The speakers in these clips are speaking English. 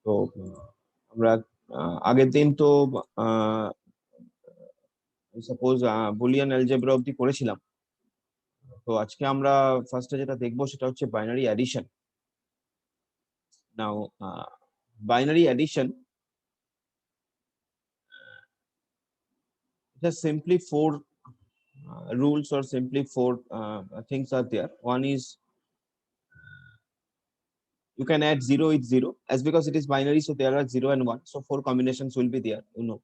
তো আমরা আগের দিন তো সাপোজ বুলিয়ান অ্যালজেব্রা অব্দি করেছিলাম। তো আজকে আমরা ফার্স্টে যেটা দেখবো সেটা হচ্ছে binary addition. Now binary addition, just simply four rules or simply four things are there. One is you can add 0 with 0, as because it is binary, so there are 0 and 1, so four combinations will be there, you know.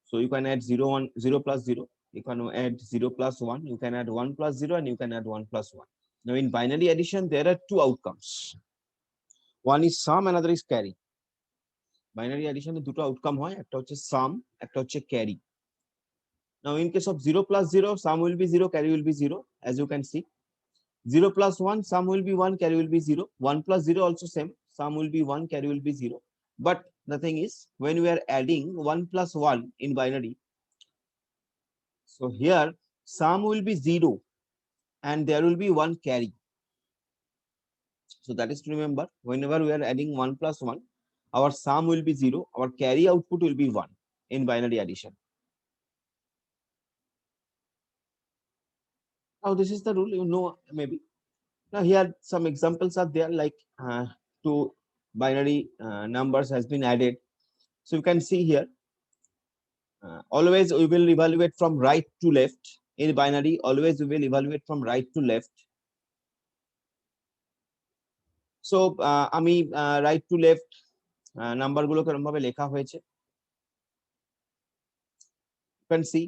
So you can add 0 1 0 plus 0, you can add 0 plus 1, you can add 1 plus 0, and you can add 1 plus 1. Now in binary addition there are two outcomes. One is sum, another is carry. Binary addition এ দুটো outcome হয়, একটা হচ্ছে sum, একটা হচ্ছে carry. Now in case of 0 plus 0, sum will be 0, carry will be 0, as you can see. 0 plus 1, sum will be 1, carry will be 0. 1 plus 0 also same, sum will be 1, carry will be 0. But the thing is, when we are adding 1 plus 1 in binary, so here sum will be 0 and there will be 1 carry. So that is to remember, whenever we are adding 1 plus 1, our sum will be 0, our carry output will be 1 in binary addition. Now this is the rule, you know, maybe. Now here some examples are there, like two binary numbers has been added. So you can see here, always we will evaluate from right to left. In binary, always we will evaluate from right to left. So আমি right to left number গুলোকে এরকম ভাবে লেখা হয়েছে। You can see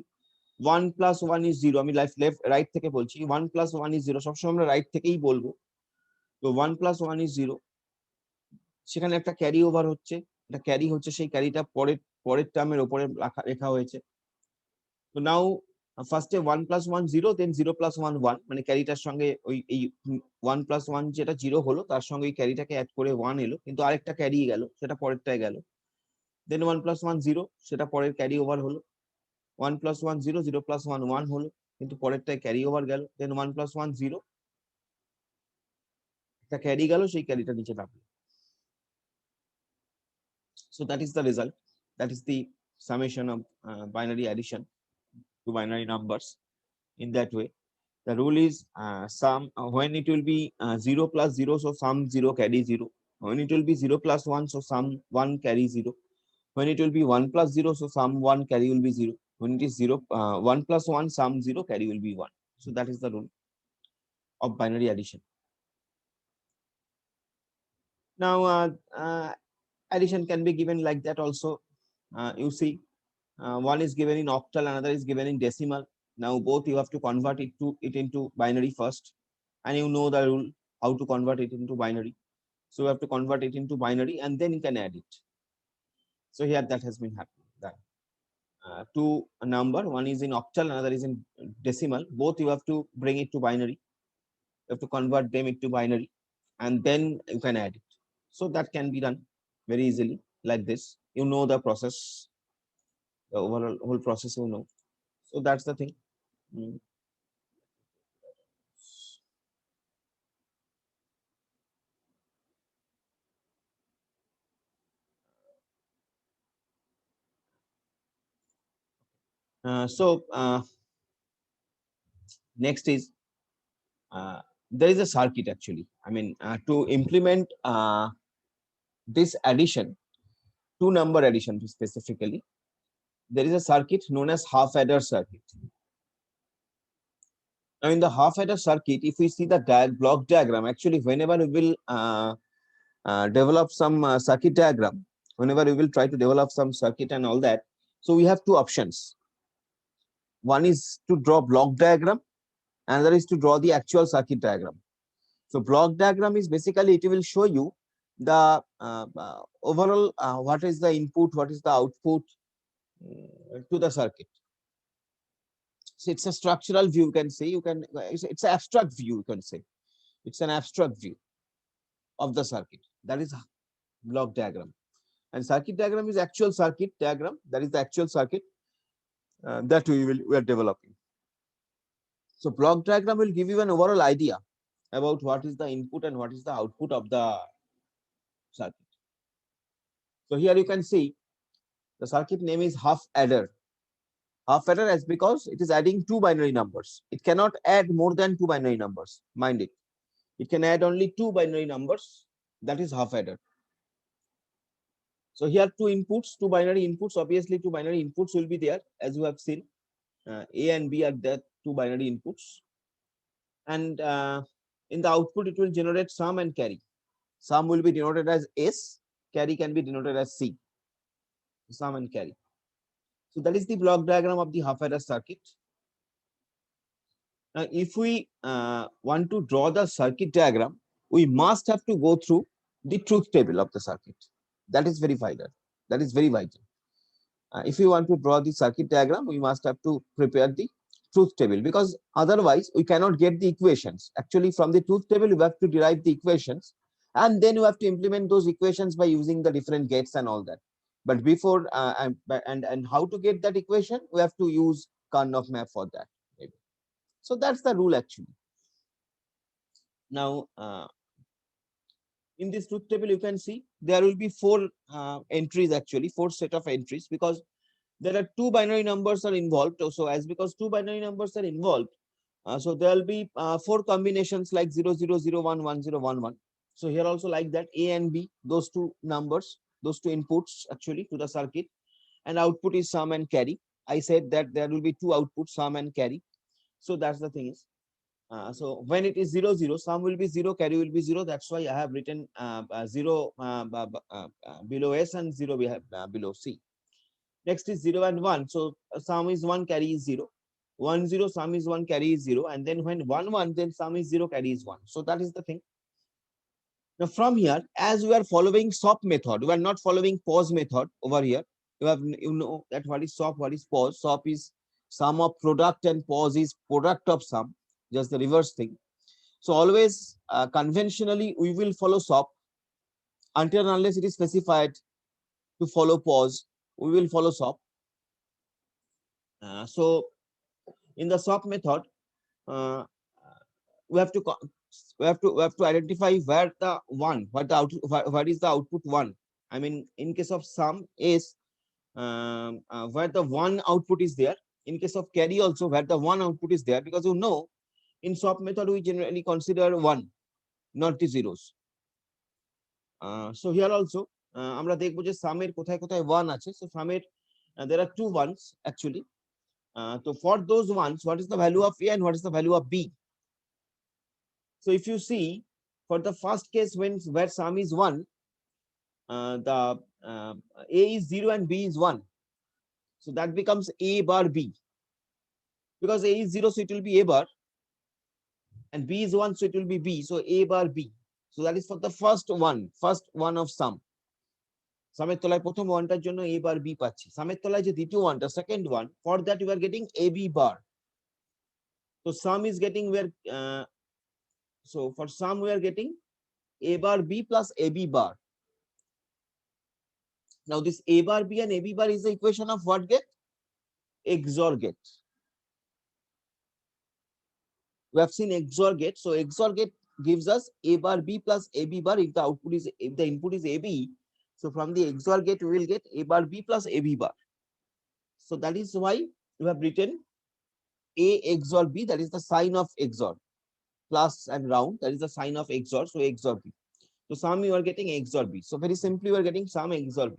1 plus 1 is 0, আমি left right থেকে বলছি, 1 plus 1 is 0, সবসময় আমরা right থেকেই বলবো। তো 1 plus 1 is 0, সেখানে একটা ক্যারি ওভার হচ্ছে, এটা ক্যারি হচ্ছে, সেই ক্যারিটা পরের টার্মের উপরে লেখা হয়েছে। তো নাও ফার্স্টে 1 plus 1 0, দেন 0 plus 1 1, মানে ক্যারিটার সঙ্গে ওই এই 1 plus 1 যেটা 0 হলো তার সঙ্গে ওই ক্যারিটাকে অ্যাড করে 1 এলো, কিন্তু আরেকটা ক্যারি গেল, সেটা পরেরটায় গেল। দেন 1 plus 1 0, সেটা পরের ক্যারি ওভার হলো। 1 plus 1 0, 0 plus 1 1 হলো, কিন্তু পরেরটায় ক্যারি ওভার গেল। দেন 1 plus 1 0, একটা ক্যারি গেল, সেই ক্যারিটা নিচে নামলো। So that is the result. That is the summation of binary addition to binary numbers. In that way, the rule is sum when it will be 0 plus 0, so sum 0 carry 0. When it will be 0 plus 1, so sum 1 carry 0. When it will be 1 plus 0, so sum 1 carry will be 0. When it is 1 plus 1, sum 0 carry will be 1. So that is the rule of binary addition. Now addition can be given like that also. You see, one is given in octal, another is given in decimal. Now both you have to convert it into binary first, and you know the rule how to convert it into binary. So you have to convert it into binary and then you can add it. So here that has been happening. That two number, one is in octal, another is in decimal. Both you have to bring it to binary. You have to convert them into binary, and then you can add it. So that can be done very easily like this. You know the process, the overall whole process, you know. So that's the thing. So next is there is a circuit actually. I mean, to implement this addition, two number addition specifically, there is a circuit known as half adder circuit. Now in the half adder circuit, if we see the block diagram, actually whenever we will develop some circuit diagram, whenever we will try to develop some circuit and all that, so we have two options. One is to draw block diagram, another is to draw the actual circuit diagram. So block diagram is basically, it will show you the overall what is the input, what is the output to the circuit. So it's a structural view, you can say, it's an abstract view, you can say. It's an abstract view of the circuit. That is block diagram. And circuit diagram is actual circuit diagram. That is the actual circuit that we are developing. So block diagram will give you an overall idea about what is the input and what is the output of the circuit. So here you can see the circuit name is half adder. Half adder is because it is adding two binary numbers. It cannot add more than two binary numbers. Mind it. It can add only two binary numbers. That is half adder. So here two inputs, two binary inputs. Obviously, two binary inputs will be there, as you have seen. A and B are the two binary inputs. And in the output, it will generate sum and carry. Sum will be denoted as S, carry can be denoted as C. Sum and carry. So that is the block diagram of the half adder circuit. Now, if we want to draw the circuit diagram, we must have to go through the truth table of the circuit. That is very vital. That is very vital. If we want to draw the circuit diagram, we must have to prepare the truth table, because otherwise we cannot get the equations. Actually, from the truth table, we have to derive the equations, and then we have to implement those equations by using the different gates and all that. But before and how to get that equation, we have to use Karnaugh map for that. Maybe. So that's the rule actually. Now, in this truth table, you can see there will be four entries actually, four set of entries, because there are two binary numbers are involved. So as because two binary numbers are involved, so there will be four combinations like 0001 1011. So here also like that, A and B, those two numbers, those two inputs actually to the circuit, and output is sum and carry. I said that there will be two outputs, sum and carry. So that's the thing is. So when it is 00, sum will be 0, carry will be 0. That's why I have written 0 below S and 0 below C. Next is 0 and 1. So sum is 1, carry is 0. 1 0, sum is 1, carry is 0. And then when 1 1, then sum is 0, carry is 1. So that is the thing. Now from here, as we are following SOP method, we are not following pause method over here. You know that what is SOP, what is pause. SOP is sum of product and pause is product of sum. Just the reverse thing. So always conventionally we will follow SOP until and unless it is specified to follow pause. We will follow SOP. So in the SOP method, uh, we have to identify where the one, what is the output one. I mean, in case of sum is where the one output is there. In case of carry also, where the one output is there, because you know in SOP method we generally consider one, not the zeros. So here also আমরা দেখবো যে সামের কোথায় কোথায় one আছে. So সামের there are two ones actually. So for those ones, what is the value of A and what is the value of B? So if you see, for the first case where sum is 1, the A is 0 and B is 1. So that becomes A bar B. Because A is 0, so it will be A bar. And B is 1, so it will be B. So A bar B. So that is for the first one of sum. সামের তলায় প্রথম ওয়ানটার জন্য A bar B পাচ্ছি। সামের তলায় যে দ্বিতীয় ওয়ানটা, second one, for that we are getting AB bar. So sum is getting where so for sum we are getting A bar B plus AB bar. Now this A bar B and AB bar is the equation of what gate? XOR gate. We have seen XOR gate. So XOR gate gives us A bar B plus AB bar if the input is AB. So from the XOR gate we will get A bar B plus AB bar. So that is why we have written A XOR B, that is the sign of XOR. Plus and round, that is the sign of XOR. So XOR B. So sum you are getting XOR B. So very simply we are getting sum XOR B.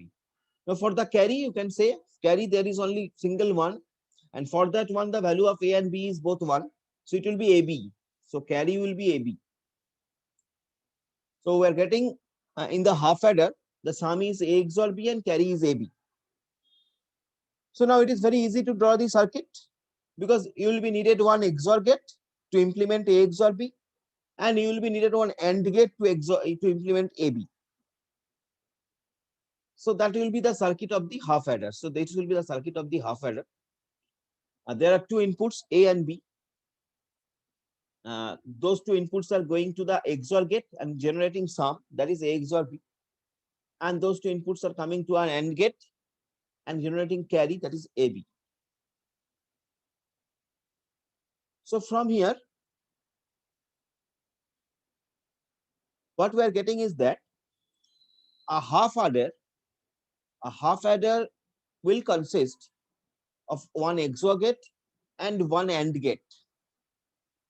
Now for the carry, you can say carry there is only single one, and for that one the value of A and B is both 1. So it will be AB. So carry will be AB. So we are getting in the half adder, the sum is A XOR B and carry is AB. So now it is very easy to draw the circuit, because you will be needed one XOR gate to implement A XOR B, and you will be needed one AND gate to implement AB. So that will be the circuit of the half adder. So this will be the circuit of the half adder. There are two inputs, A and B. Those two inputs are going to the XOR gate and generating sum, that is A XOR B. And those two inputs are coming to an AND gate and generating carry, that is AB. So from here, what we are getting is that a half adder A half adder will consist of one XOR gate and one AND gate.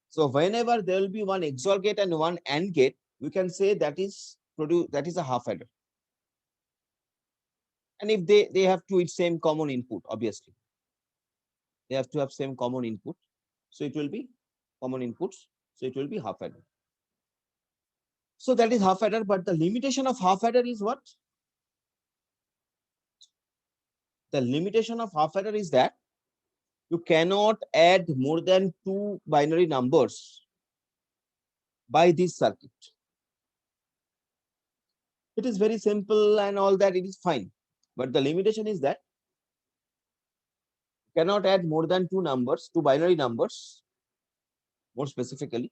So whenever there will be one XOR gate and one AND gate, we can say that is a half adder. And if they have to its same common input, obviously they have to have same common input, so it will be common inputs, so it will be half adder. So that is half adder, but the limitation of half adder is what? The limitation of half adder is that you cannot add more than 2 binary numbers by this circuit. It is very simple and all that, it is fine, but the limitation is that you cannot add more than 2 numbers, 2 binary numbers, more specifically,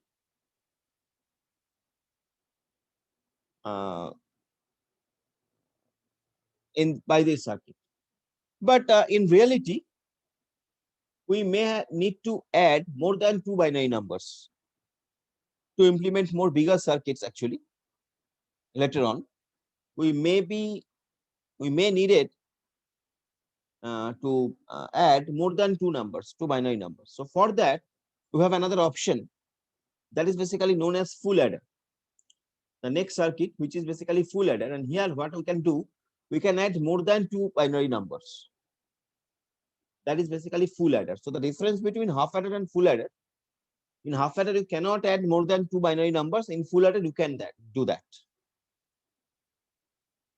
in by this circuit. But in reality, we may need to add more than 2 binary numbers to implement more bigger circuits. Actually, later on, we may need it to add more than 2 numbers, 2 binary numbers. So for that, we have another option that is basically known as full adder. The next circuit, which is basically full adder, and here what we can do, we can add more than 2 binary numbers. That is basically full adder. So the difference between half adder and full adder, in half adder you cannot add more than 2 binary numbers. In full adder you can do that.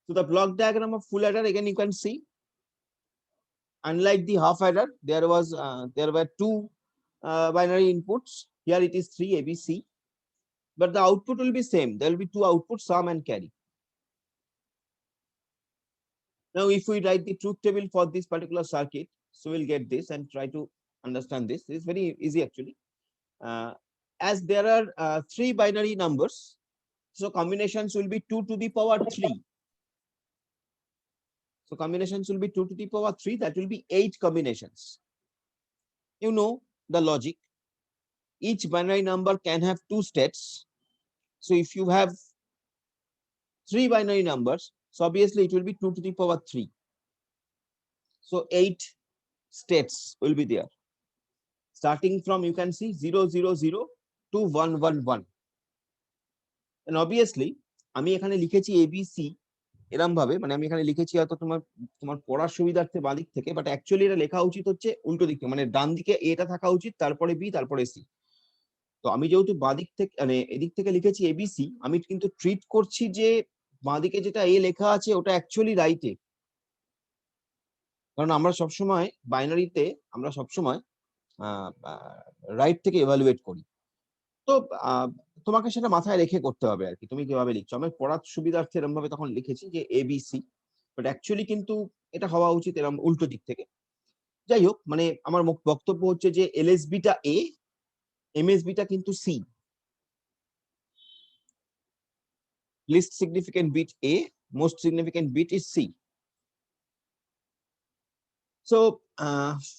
So the block diagram of full adder, again you can see, unlike the half adder, there were 2 binary inputs. Here it is 3 ABC, but the output will be same. There will be 2 outputs, sum and carry. Now, if we write the truth table for this particular circuit, so we'll get this and try to understand this. It's very easy actually. As there are 3 binary numbers, so combinations will be 2 to the power 3. So combinations will be 2 to the power 3. That will be 8 combinations. You know the logic. Each binary number can have 2 states. So if you have 3 binary numbers, so obviously it will be 2 to the power 3. So 8 states will be there. Starting from, you can see 0, 0, 0 to 1, 1, 1. And obviously, আমি এখানে লিখেছি ABC এরকম ভাবে, মানে আমি এখানে লিখেছি হয়তো তোমার পড়ার সুবিধার্থে বাদিক থেকে, বাট অ্যাকচুয়ালি এটা লেখা উচিত হচ্ছে উল্টো দিকে, মানে ডান দিকে এটা থাকা উচিত, তারপরে বি, তারপরে সি। তো আমি যেহেতু বাদিক থেকে মানে এদিক থেকে লিখেছি এবিসি, আমি কিন্তু ট্রিট করছি যে বাঁদিকে যেটা এ লেখা আছে ওটা অ্যাকচুয়ালি রাইটে, কারণ আমরা সবসময় বাইনারিতে আমরা সবসময় রাইট থেকে এভালুয়েট করি। তো তোমাকে সেটা মাথায় রেখে করতে হবে আর কি, তুমি কিভাবে লিখছো। আমি পড়ার সুবিধার্থে এরকম ভাবে তখন লিখেছি যে এবিসি, বাট অ্যাকচুয়ালি কিন্তু এটা হওয়া উচিত এরকম উল্টো দিক থেকে। যাই হোক, মানে আমার বক্তব্য হচ্ছে যে এলএসবিটা এ, এমএসবিটা কিন্তু C. Least significant bit A, most significant bit is C. So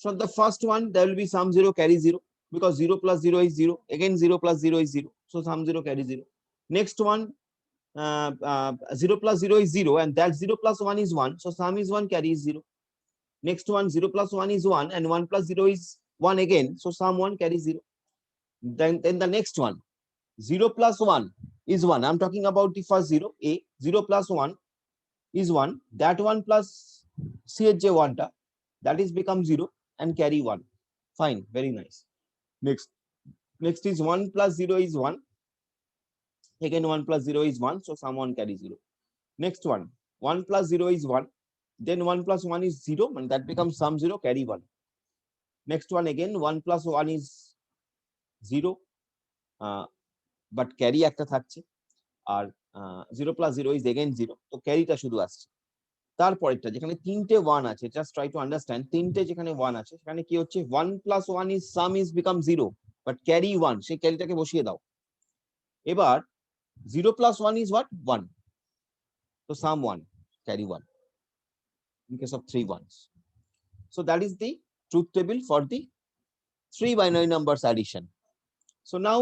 for the first one, there will be sum 0 carry 0, because 0 plus 0 is 0. Again 0 plus 0 is 0. So sum 0 carry 0. Next one, 0 plus 0 is 0, and that 0 plus 1 is 1. So sum is 1, carry is 0. Next one, 0 plus 1 is 1, and 1 plus 0 is 1 again. So sum 1, carry 0. Then the next one, 0 plus 1 is 1. I'm talking about the first 0, A. 0 plus 1 is 1. That 1 plus CHJ1, that is become 0 and carry 1. Fine, very nice. Next is 1 plus 0 is 1. Again 1 plus 0 is 1. So sum 1, carry 0. Next one, 1 plus 0 is 1. Then 1 plus 1 is 0, and that becomes sum 0, carry 1. Next one, again 1 plus 1 is 0, but carry একটা থাকছে, আর 0 plus 0 is again 0, তো ক্যারিটা শুধু আসছে। তারপরেরটা যেখানে 3টে 1 আছে, just try to understand, 3টে যেখানে 1 আছে সেখানে কি হচ্ছে, 1 plus 1 is sum is become 0, but carry 1, সেই ক্যারিটাকে বসিয়ে দাও। এবার 0 plus 1 is what, 1, so sum 1, carry 1 in case of 3 ones. So that is the truth table for the 3 binary numbers addition. So now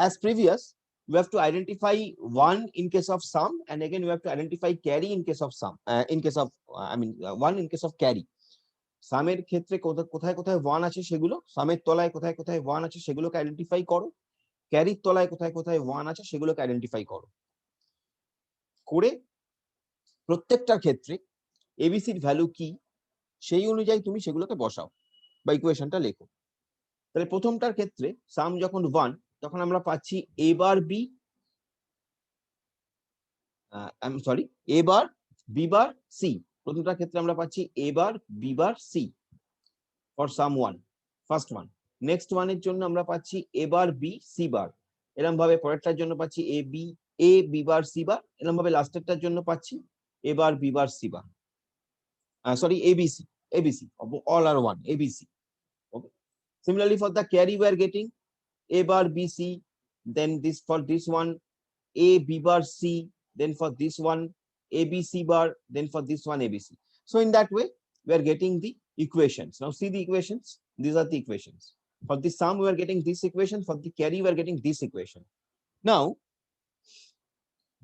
as previous, we have to identify 1 in case of sum, and again we have to identify carry in case of sum, in case of 1 in case of carry. সামের ক্ষেত্রে কোথায় কোথায় 1 আছে সেগুলো, সামের তলায় কোথায় কোথায় 1 আছে সেগুলোকে আইডেন্টিফাই করো, ক্যারির তলায় কোথায় কোথায় 1 আছে সেগুলোকে আইডেন্টিফাই করো, করে প্রত্যেকটার ক্ষেত্রে এবিসির ভ্যালু কি সেই অনুযায়ী তুমি সেগুলোকে বসাও বা ইকুয়েশনটা লেখো। তাহলে প্রথমটার ক্ষেত্রে সাম যখন 1, তখন আমরা পাচ্ছি A bar B, sorry A bar B bar C, প্রথমটার ক্ষেত্রে আমরা পাচ্ছি A bar B bar C for sum 1, first one. Next ওয়ানের জন্য আমরা পাচ্ছি এ বার বি সি বার, এরকম ভাবে পরেরটার জন্য পাচ্ছি এ বি বার সি বার, এরকম ভাবে লাস্টেরটার জন্য পাচ্ছি A bar B bar C bar, sorry ABC, all are one, ABC. Okay. Similarly for the carry we are getting A bar BC, then this for this one A B bar C, then for this one ABC bar, then for this one ABC. So in that way we are getting the equations. Now see the equations, these are the equations. For the sum we are getting this equation, for the carry we are getting this equation. Now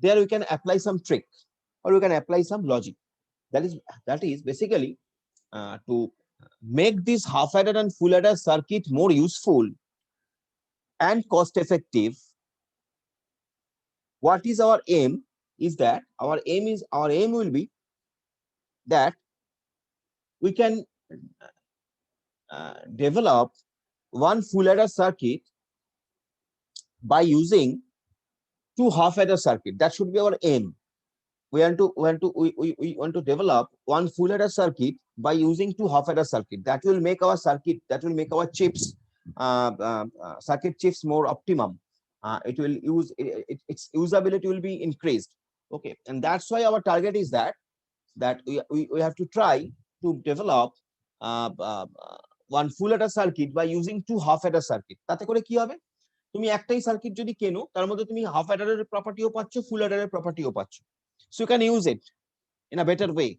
there we can apply some trick, or we can apply some logic. That is basically to make this half adder and full adder circuit more useful and cost effective. What is our aim is that our aim will be that we can develop one full adder circuit by using 2 half adder circuit. That should be our aim. We want to develop one full adder circuit by using 2 half adder circuit. That will make our circuit, that will make our chips, circuit chips more optimum. It will use its usability will be increased. Okay, and that's why our target is that we have to try to develop one full adder circuit by using 2 half adder circuit. তাতে করে কি হবে, তুমি একটাই circuit যদি কেনো তার মধ্যে তুমি হাফ অ্যাডারের প্রপার্টিও পাচ্ছ, ফুল অ্যাডারের প্রপার্টিও পাচ্ছ। So you can use it in a better way.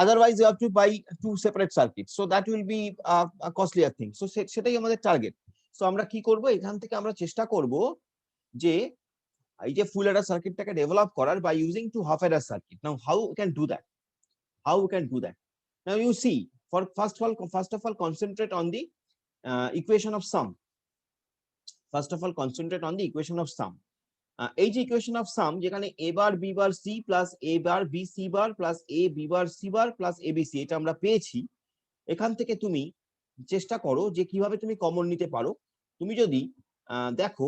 Otherwise you have to buy 2 separate circuits, so that will be a costlier thing. So সেটাই আমাদের টার্গেট। সো আমরা কি করব, এখান থেকে আমরা চেষ্টা করব যে এই যে ফুল অ্যাডার সার্কিটটাকে ডেভেলপ করার by using 2 half adder circuit. Now how we can do that? Now you see, for first of all concentrate on the equation of sum. First of all concentrate on the equation of sum. এই যে equation of sum, যেখানে A bar B bar C plus A bar B C bar plus A B bar C bar plus ABC, এটা আমরা পেয়েছি। এখান থেকে তুমি চেষ্টা করো যে কিভাবে তুমি কমন নিতে পারো। তুমি যদি দেখো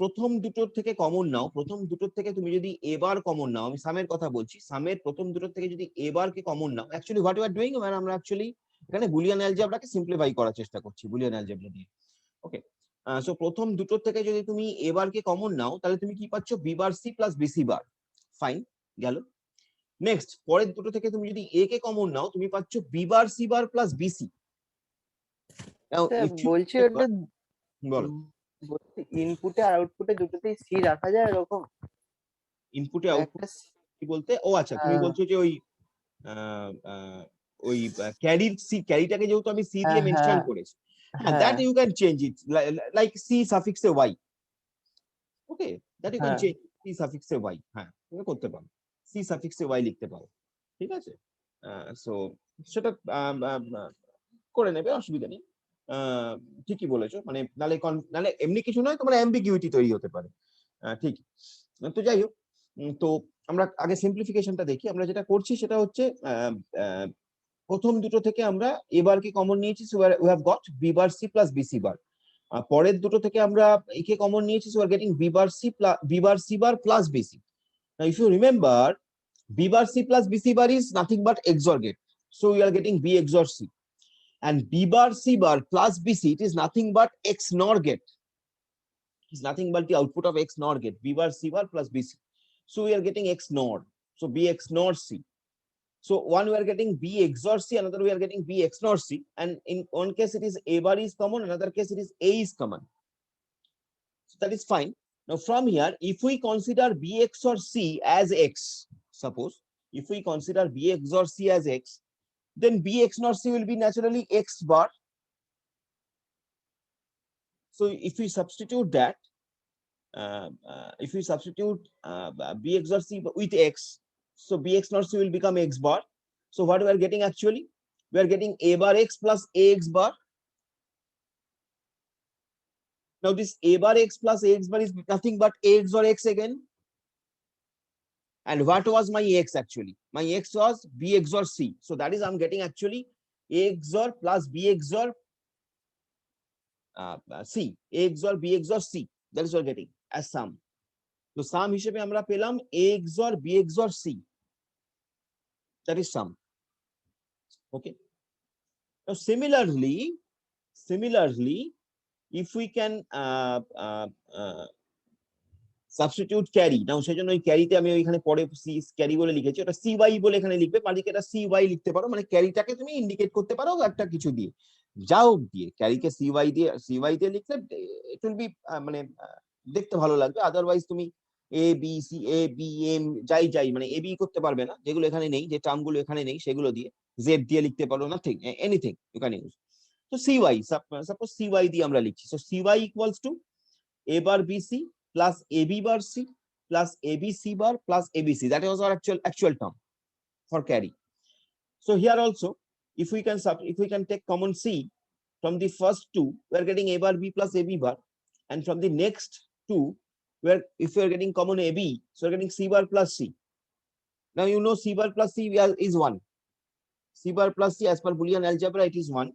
প্রথম দুটোর থেকে কমন নাও, প্রথম দুটোর থেকে তুমি যদি এ বার কমন নাও, আমি সামের কথা বলছি, সামের প্রথম দুটোর থেকে যদি এ বার কে কমন নাও, actually what you are doing, মানে আমরা অ্যাকচুয়ালি এখানে বুলিয়ান অ্যালজেব্রাকে সিম্পলিফাই করার চেষ্টা করছি বুলিয়ান অ্যালজেব্রা দিয়ে। ওকে, সো প্রথম দুটোর থেকে যদি তুমি এ বার কে কমন নাও, তাহলে তুমি কি পাচ্ছ, B bar C plus BC bar, fine গেল। নেক্সট পরের দুটো থেকে তুমি যদি এ কে কমন নাও, তুমি পাচ্ছ B bar C bar plus BC. বলছি ওটা বলো, ইনপুটে আর আউটপুটে দুটোতেই সি রাখা যায় এরকম? ইনপুটে আউটপুট কি বলতে, ও আচ্ছা তুমি বলছো যে ওই ক্যারির সি, ক্যারিটাকে যেহেতু আমি সি দিয়ে মেনশন করেছি, that you can change it like c suffix a y. Okay, that you can change c suffix a y. হ্যাঁ তুমি করতে পারো, c suffix a y লিখতে পারো, ঠিক আছে। সো সেটা করে নেবে, অসুবিধা নেই। ঠিকই বলেছো, মানে নালে এমনি কিছু নয়, তোমার অ্যাম্বিগুইটি তৈরি হতে পারে। ঠিক, তো যাই হোক, তো আমরা আগে সিম্পলিফিকেশনটা দেখি। আমরা যেটা করছি সেটা হচ্ছে প্রথম দুটো থেকে আমরা এ বার কে কমন নিয়েছি, so we have got B bar C plus BC bar. পরের দুটো থেকে আমরা এ কে কমন নিয়েছি, so we are getting B bar C bar plus BC. Now if you remember, B bar C plus BC bar is nothing but XOR gate, so we are getting B XOR C, and B bar C bar plus BC, it is nothing but XNOR gate. It is nothing but the output of XNOR gate, B bar C bar plus BC. So we are getting XNOR, so B XNOR C. So one we are getting B XOR C, another we are getting B XNOR C, and in one case it is A bar is common, another case it is A is common. So that is fine. Now from here, if we consider B XOR C as X, suppose if we consider B XOR C as X, then B XNOR C will be naturally X bar. So if we substitute that, if we substitute b XOR c with x, so b XOR c will become x bar. So what we are getting actually, we are getting a bar x plus ax bar. Now this a bar x plus ax bar is nothing but a XOR x again. And what was my x actually? My x was b XOR c. So that is I'm getting actually a XOR plus b XOR c, a XOR b XOR c. That is what we're getting as sum. So sum হিসেবে আমরা পেলাম a XOR b XOR c. That is sum. Okay. Now similarly, if we can substitute carry, now সেজন্য ওই ক্যারিতে আমি ওইখানে পরে C carry বলে লিখেছি, ওটা সিওয়াই বলে এখানে লিখবে, বাড়িকে এটা সিওয়াই লিখতে পারো, মানে ক্যারিটাকে তুমি ইন্ডিকেট করতে পারো একটা কিছু দিয়ে, যা হোক দিয়ে ক্যারিকে সিওয়াই দিয়ে লিখলে ইট উইল বি মানে দেখতে ভালো লাগবে। আদারওয়াইজ তুমি A B C A B M যাই মানে এ বি করতে পারবে না, যেগুলো এখানে নেই, যে টার্মগুলো এখানে নেই সেগুলো দিয়ে জেড দিয়ে লিখতে পারো, nothing, anything you can use. তো সিওয়াই, সাপোজ সিওয়াই দিয়ে আমরা লিখছি, so CY equals to a bar bc plus ab bar c plus abc bar plus abc. That was our actual term for carry. So here also, if we can take common c from the first two, we are getting a bar b plus ab bar, and from the next two, where if we are getting common ab, so we are getting c bar plus c. Now you know c bar plus c is 1. C bar plus c as per Boolean algebra it is 1.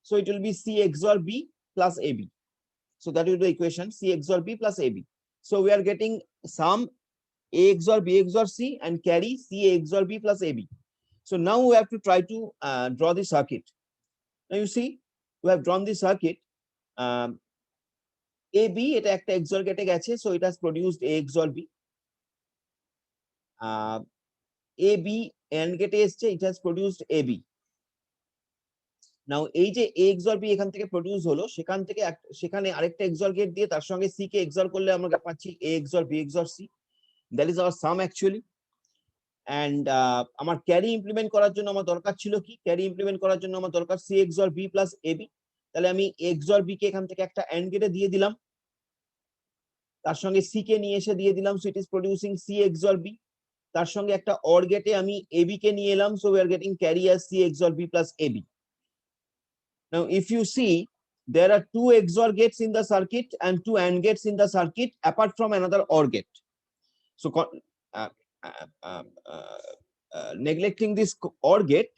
So it will be c XOR b plus ab. So that will be the equation c XOR b plus ab. So we are getting sum a XOR b XOR c and carry c XOR b plus ab. So now we have to try to draw the circuit. Now you see we have drawn the circuit. ab এটা একটা XOR গেটে গেছে, so it has produced a XOR b. ab AND গেটে এসছে, it has produced ab. নাও এই যে a XOR b এখান থেকে প্রডিউস হলো, সেখানে আরেকটা XOR গেট দিয়ে তার সঙ্গে c কে XOR করলে আমরা পাচ্ছি a XOR b XOR c. That is our sum actually. And আমার ক্যারি ইমপ্লিমেন্ট করার জন্য আমার দরকার ছিল কি, ক্যারি ইমপ্লিমেন্ট করার জন্য আমার দরকার c XOR b plus ab। তাহলে আমি XOR b কে এখান থেকে একটা AND গেটে দিয়ে দিলাম, তার সঙ্গে c কে নিয়ে এসে দিয়ে দিলাম, so it is producing c XOR b। তার সঙ্গে একটা OR গেটে আমি ab কে নিয়ে এলাম, so we are getting carry as c XOR b plus ab. Now, if you see, there are two XOR gates in the circuit and two AND gates in the circuit apart from another OR gate. So, neglecting this OR gate,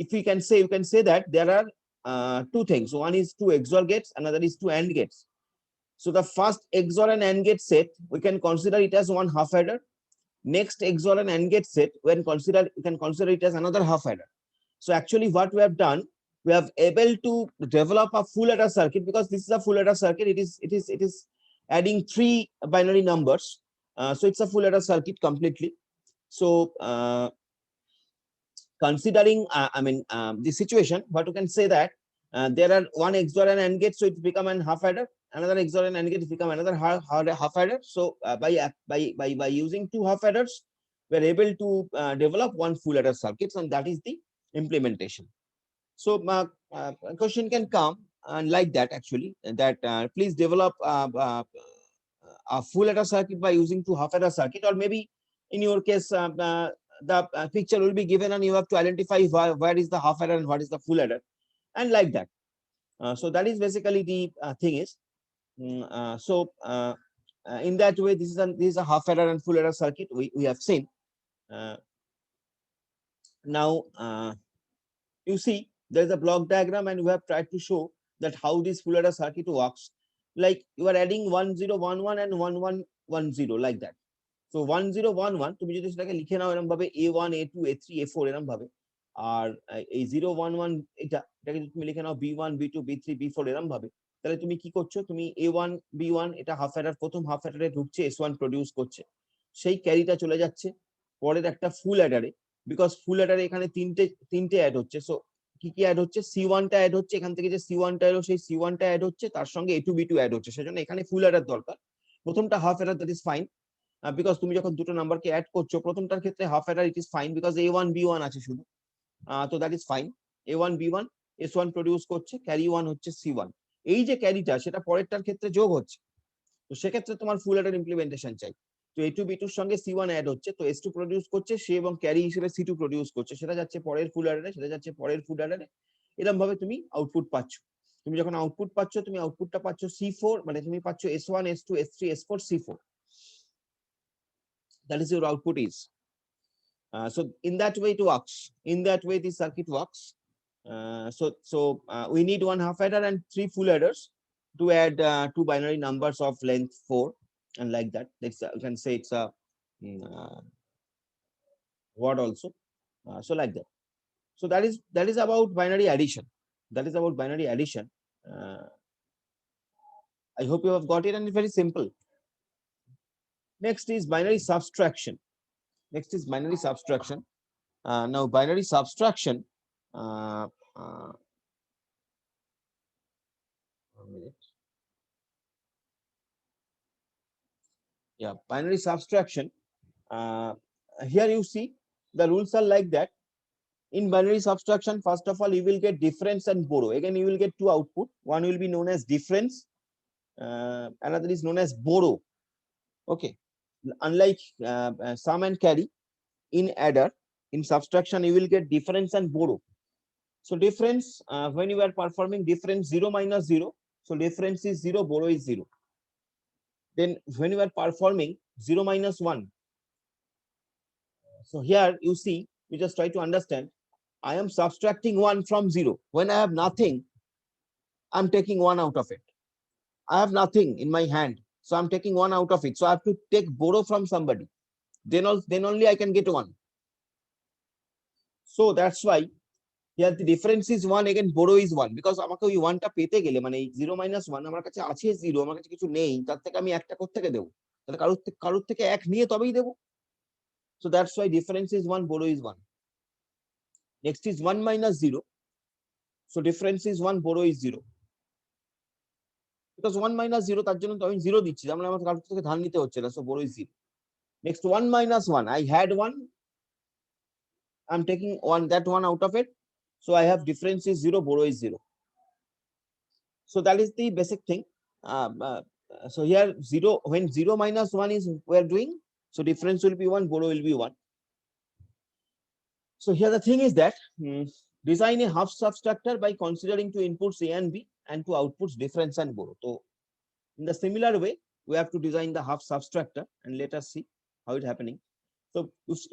if we can say, you can say that there are two things. One is two XOR gates, another is two AND gates. So, the first XOR and AND gate set, we can consider it as one half adder. Next XOR and AND gate set, we can consider it as another half adder. So actually what we have done, we have able to develop a full adder circuit, because this is a full adder circuit. It is adding three binary numbers. So it's a full adder circuit completely. So considering the situation, what you can say that there are one XOR and AND gate, so it's become an half adder. Another XOR and AND gate has become another half adder. So by using two half adders, we are able to develop one full adder circuit, and that is the implementation. So a question can come and like that actually, that please develop a full adder circuit by using two half adder circuit, or maybe in your case the picture will be given and you have to identify where is the half adder and what is the full adder, and like that. So that is basically the thing is. In that way, this is a half adder and full adder circuit we have seen. Now you see there is a block diagram, and we have tried to show that how this full adder circuit works. Like you are adding 1011 and 1110 like that. So 1011 তুমি যদি সেটাকে লিখে নাও এরকম ভাবে a1 a2 a3 a4 এরকম ভাবে, আর এই 011 এটাকে তুমি লিখে নাও b1 b2 b3 b4 এরকম ভাবে, তাহলে তুমি কি করছো, তুমি a1 b1 এটা হাফ অ্যাডার, প্রথম হাফ অ্যাডারে ঢুকছে, s1 প্রডিউস করছে, সেই ক্যারিটা চলে যাচ্ছে পরের একটা ফুল অ্যাডারে, বিকজ ফুল অ্যাডারে এখানে তিনটে অ্যাড হচ্ছে। সো কি কি অ্যাড হচ্ছে, c1 টা অ্যাড হচ্ছে, এখান থেকে যে c1 টা এলো সেই c1 টা অ্যাড হচ্ছে, তার সঙ্গে a2 b2 অ্যাড হচ্ছে, সেজন্য এখানে ফুল অ্যাডার দরকার। প্রথমটা half Eder, that is fine, because তুমি যখন দুটো নাম্বারকে অ্যাড করছো প্রথমটার ক্ষেত্রে half Eder it is fine, because a1 b1 আছে শুধু, তো that is fine. a1 b1 s1 produce করছে, ক্যারি 1 হচ্ছে c1, এই যে ক্যারিটা সেটা পরেরটার ক্ষেত্রে যোগ হচ্ছে, তো সেক্ষেত্রে তোমার ফুল অ্যাডার ইমপ্লিমেন্টেশন চাই। তো A2 B2 এর সঙ্গে C1 অ্যাড হচ্ছে, তো S2 প্রডিউস করছে সে এবং ক্যারি হিসেবে C2 প্রডিউস করছে, সেটা যাচ্ছে পরের ফুল অ্যাডারে, সেটা যাচ্ছে পরের ফুল অ্যাডারে। এরকম ভাবে তুমি আউটপুট পাচ্ছ। তুমি যখন আউটপুট পাচ্ছ, তুমি আউটপুটটা পাচ্ছ C4, মানে তুমি পাচ্ছ S1 S2 S3 S4 C4, that is your output is. So in that way it works, in that way the circuit works. We need one half adder and 3 full adders to add 2 binary numbers of length 4, and like that. You can say it's a word also. So like that. So that is about binary addition. That is about binary addition. I hope you have got it, and it's very simple. Next is binary subtraction. Next is binary subtraction. Now binary subtraction. Uh, uh, 1 minute. Yeah, binary subtraction. Here you see the rules are like that. In binary subtraction, first of all, you will get difference and borrow. Again, you will get 2 output. One will be known as difference, another is known as borrow. Okay, unlike sum and carry, in adder, in subtraction, you will get difference and borrow. So difference, when you are performing difference 0 minus 0, so difference is 0, borrow is 0. Then when you are performing 0 minus 1, so here you see, you just try to understand, I am subtracting 1 from 0. When I have nothing, I'm taking 1 out of it. I have nothing in my hand, so I'm taking 1 out of it. So I have to take borrow from somebody. Then only I can get 1. So that's why here the difference is 1, again borrow is 1, because আমাকে ওই 1 টা পেতে গেলে, মানে 0 minus 1 আমার কাছে আছে 0, আমার কাছে কিছু নেই, তার থেকে আমি একটা কোথা থেকে দেব? তাহলে কারোর থেকে 1 নিয়ে তবেই দেব। So that's why difference is 1, borrow is 1. Next is 1 minus 0. So difference is 1, borrow is 0. Because 1 minus 0, তার জন্য তো আমি 0 দিচ্ছি, তার মানে আমার কারোর থেকে ধার নিতে হচ্ছে না, so borrow is 0. Next 1 minus 1, I had 1, I'm taking that 1 out of it, so I have difference is 0, borrow is 0. So that is the basic thing. So here 0, when 0 minus 1 is we are doing, so difference will be 1, borrow will be 1. So here the thing is that design a half subtractor by considering 2 inputs A and B and 2 outputs difference and borrow. So in the similar way, we have to design the half subtractor, and let us see how it's happening. So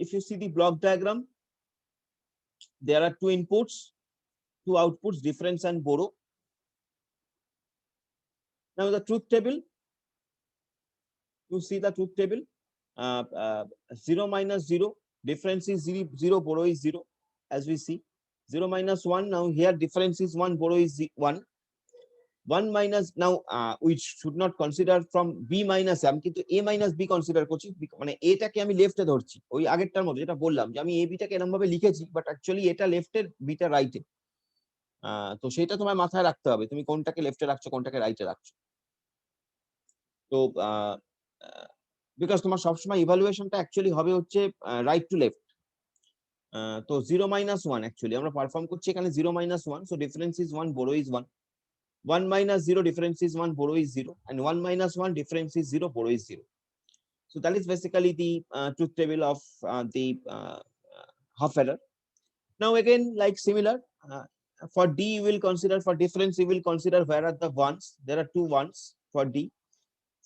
if you see the block diagram, there are 2 inputs, 2 outputs, difference and borrow. Now the truth table, you see the truth table, 0 minus 0, difference is 0, borrow is 0, as we see. 0 minus 1, now here difference is 1, borrow is 1. 1 minus, now we should not consider from B minus M, কিন্তু A minus B consider করছি, মানে A টাকে আমি লেফটে ধরছি, ওই আগেরটার মতো যেটা বললাম যে আমি A B টাকে এরকম ভাবে লিখেছি, বাট অ্যাকচুয়ালি এটা লেফটের, B টা রাইটে। তো সেটা তোমার মাথায় রাখতে হবে, তুমি কোনটাকে লেফটে রাখছো, কোনটাকে রাইটে রাখছো। তো বিকজ তোমার সবসময় ইভালুয়েশনটা অ্যাকচুয়ালি হবে হচ্ছে রাইট টু লেফট। তো 0 minus 1, অ্যাকচুয়ালি আমরা পারফর্ম করছি এখানে 0 minus 1, so difference is 1, borrow is 1. 1 minus 0, difference is 1, borrow is 0, and 1 minus 1, difference is 0, borrow is 0. So that is basically the truth table of the half adder. Now again, like similar, for D you will consider, for difference you will consider where are the ones. There are 2 ones for D.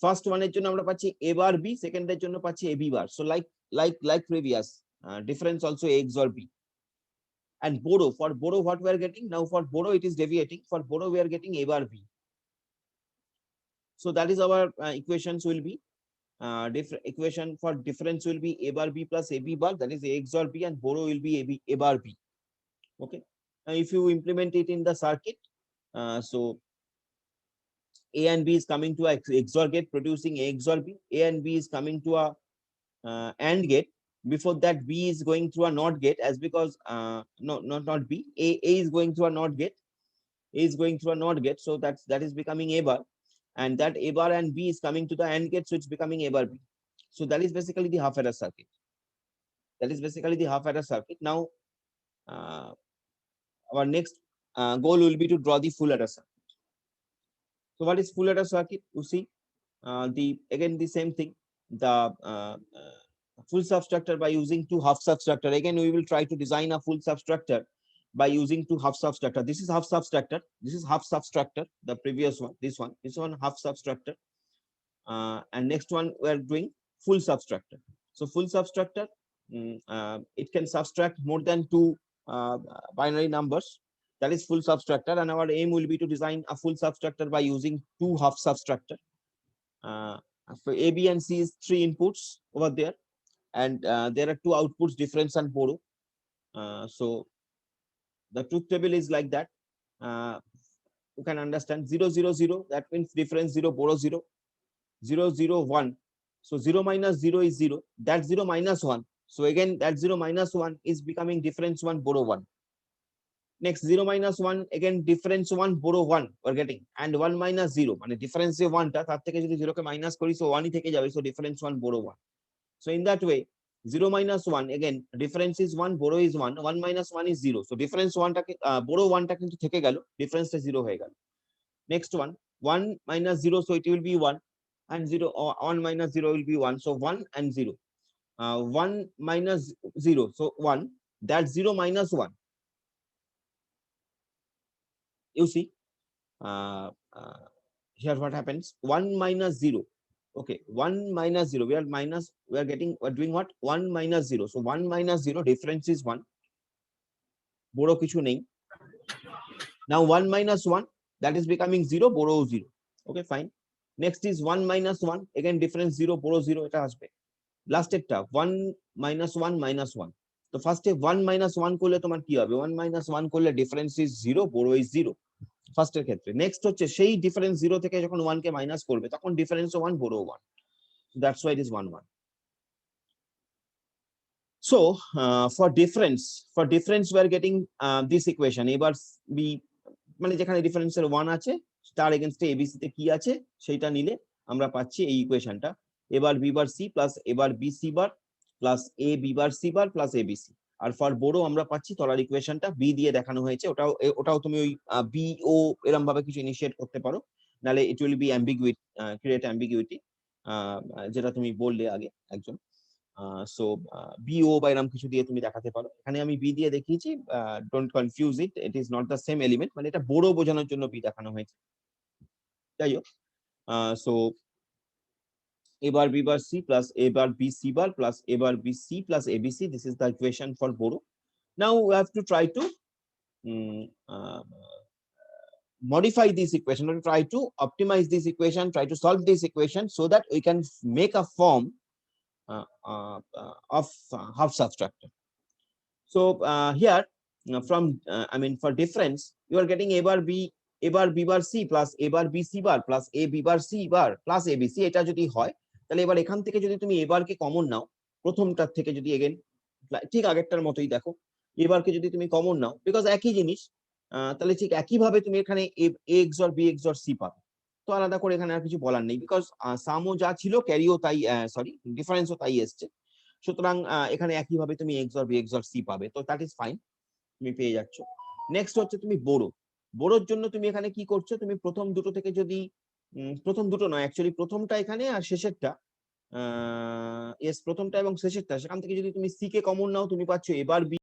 First one এর জন্য আমরা পাচ্ছি A bar B, second এর জন্য পাচ্ছি AB bar. So like previous, difference also A XOR B. And borrow, for borrow what we are getting, now for borrow it is deviating, for borrow we are getting A bar B. So that is our equations will be, equation for difference will be A bar B plus AB bar, that is A XOR B, and borrow will be A bar B. Okay, now if you implement it in the circuit, so A and B is coming to a XOR gate producing A XOR B, A and B is coming to a AND gate. Before that, B is going through a NOT gate, as because no, not B, A is going through a NOT gate, A is going through a NOT gate, so that is becoming A bar, and that A bar and B is coming to the AND gate, so it's becoming A bar B. So that is basically the half adder circuit. That is basically the half adder circuit. Now our next goal will be to draw the full adder circuit. So what is full adder circuit? You see, the same thing, the full substructure by using two half substructure. Again, we will try to design a full substructure by using two half substructure. This is half substructure. This is half substructure. The previous one, this one half substructure. And next one we are doing full substructure. So full substructure, it can subtract more than two binary numbers. That is full substructure, and our aim will be to design a full substructure by using two half substructure. For A, B, and C is 3 inputs over there, and there are 2 outputs, difference and borrow. So the truth table is like that. You can understand 0, 0, 0. That means difference 0, borrow 0. 0, 0, 1. So 0 minus 0 is 0. That 0 minus 1. So again, that 0 minus 1 is becoming difference 1, borrow 1. Next 0 minus 1, again difference 1, borrow 1 we're getting, and 1 minus 0 মানে difference যে 1 টা তার থেকে যদি 0 কে minus করি so 1 ই থেকে যাবে, so difference 1, borrow 1. So in that way 0 minus 1, again difference is 1, borrow is 1, 1 minus 1 is 0, so difference 1 টাকে borrow 1 টা কিন্তু থেকে গেল, difference টা 0 হয়ে গেল. Next one 1 minus 0, so it will be 1, and 0 1 minus 0 will be 1, so 1 and 0. 1 minus 0, so 1, that 0 minus 1. You see, here what happens, 1 minus 0. Okay, 1 minus 0, we are doing what, 1 minus 0, so 1 minus 0, difference is 1, borrow kichu nei. Now 1 minus 1, that is becoming 0, borrow 0. Okay, fine. Next is 1 minus 1, again difference 0, borrow 0, eta asbe. Last একটা 1 minus 1 minus 1. তো ফার্স্টে 1 minus 1 করলে তোমার কি হবে, 1 minus 1 করলে difference is 0, borrow is 0 ফার্স্টের ক্ষেত্রে. নেক্সট হচ্ছে সেই ডিফারেন্স 0 থেকে যখন 1 কে মাইনাস করবে তখন difference 1, borrow 1. So that's why it is 1 1. So for difference we are getting this equation. এবার we মানে যেখানে ডিফারেন্সের 1 আছে তার এগেইনস্টে ABC তে কি আছে সেটা নিলে আমরা পাচ্ছি এই ইকুয়েশনটা, এবার B বার C প্লাস এবার BC bar plus AB bar C bar plus ABC. আর ফর বোরো আমরা পাচ্ছি তলার ইকুয়েশনটা B দিয়ে দেখানো হয়েছে, ওটাও তুমি ওই BO এরকম ভাবে কিছু ইনিশিয়েট করতে পারো, নালে it will be ambiguity, create ambiguity, যেটা তুমি বললে আগে একজন. সো BO বা এরকম কিছু দিয়ে তুমি দেখাতে পারো. এখানে আমি B দিয়ে দেখিয়েছি, don't confuse it, it is not the same element, মানে এটা বড় বোঝানোর জন্য B দেখানো হয়েছে. যাই হোক, সো এবার B bar C plus A bar B C bar plus A bar B C plus ABC, this is the equation for Boro. Now we have to try to modify this equation, or try to optimize this equation, try to solve this equation so that we can make a form of half substructure. So here from I mean for difference you are getting A bar B bar C plus A bar B C bar plus A B bar C bar plus ABC. এটা যদি হয় তাহলে এবার এখান থেকে যদি তুমি এবার কে কমন নাও, প্রথমটার থেকে যদি এগেন ঠিক আগেরটার মতোই দেখো, এবার কে যদি তুমি কমন নাও বিকজ একই জিনিস, তাহলে ঠিক একই ভাবে তুমি এখানে A XOR B XOR C পাবে. তো আলাদা করে এখানে আর কিছু বলার নেই, বিকজ সামও যা ছিল ক্যারিও তাই, সরি ডিফারেন্সও তাই এসছে, সুতরাং এখানে একই ভাবে তুমি XOR B XOR C পাবে, তো দ্যাট ইজ ফাইন, তুমি পেয়ে যাচ্ছ. নেক্সট হচ্ছে তুমি বোরোর জন্য তুমি এখানে কি করছো, তুমি প্রথম দুটো থেকে যদি প্রথম দুটো নয় অ্যাকচুয়ালি প্রথমটা এখানে আর শেষেরটা, প্রথমটা এবং শেষেরটা, সেখান থেকে যদি তুমি C কে কমন নাও তুমি পাচ্ছ এবার B